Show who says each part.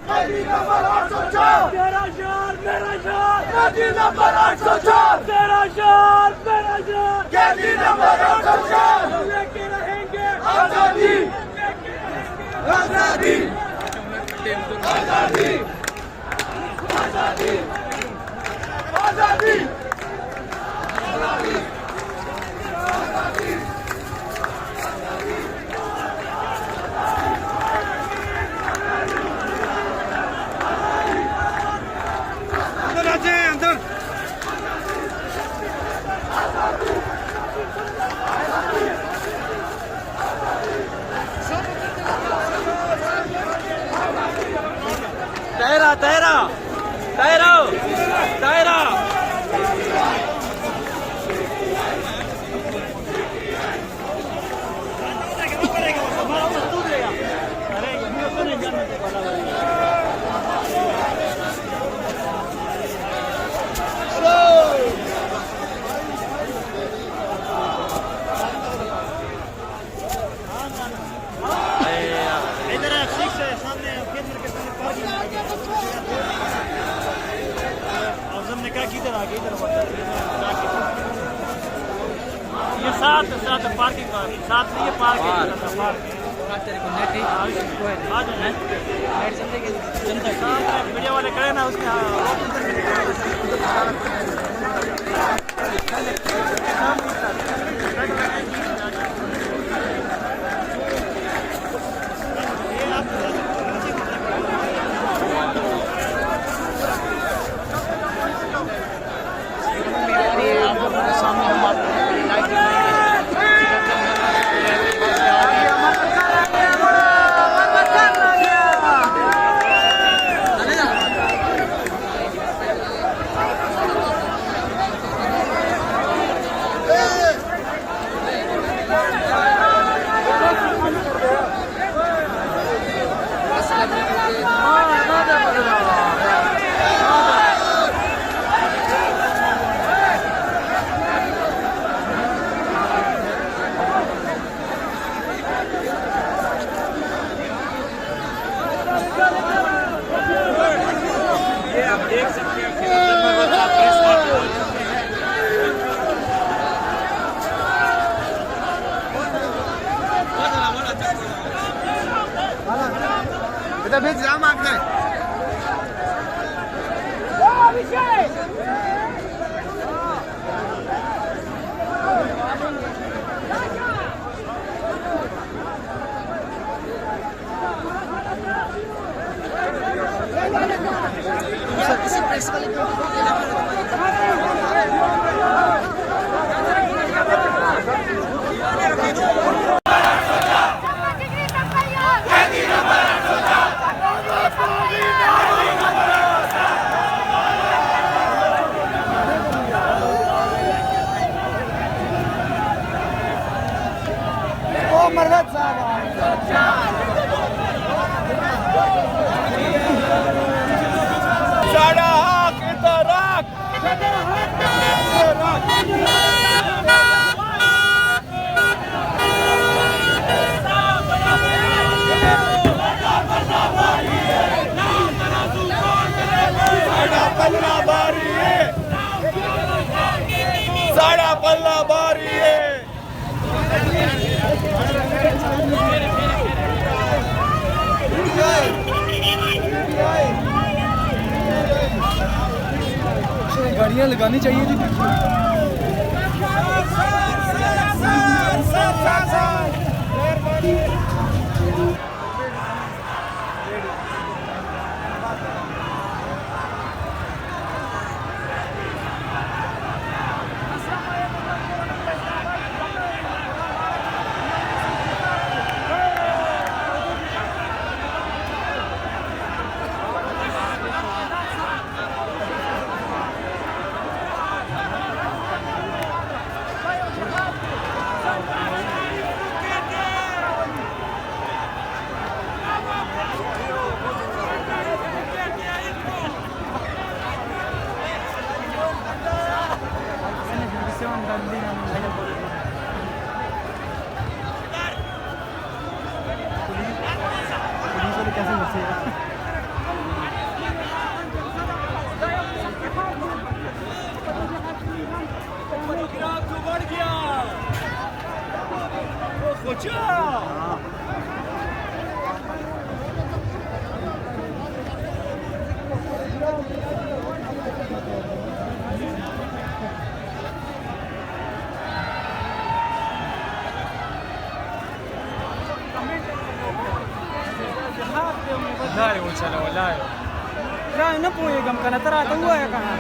Speaker 1: कैदी नंबर 804 तेरा शहर मेरा शहर कैदी नंबर 804 तेरा शहर मेरा शहर कैदी नंबर 804 हम लेके रहेंगे आजादी आजादी आजादी आजादी आजादी
Speaker 2: तैरा तैरा तैरो तैरा ये साथ साथ पार्किंग का साथ में ये पार्किंग तेरे को नेट जनता मीडिया वाले खड़े ना उसके देख सकते हैं
Speaker 3: बेटा भेज राम आग जाए प्रेस वाले मरद साडा हक इधर रख साडा पल्ला बारी है गाड़ियां लगानी चाहिए थी।
Speaker 2: चलो लाए
Speaker 1: Kaya na po yung gam ka na tarata huwa ka na.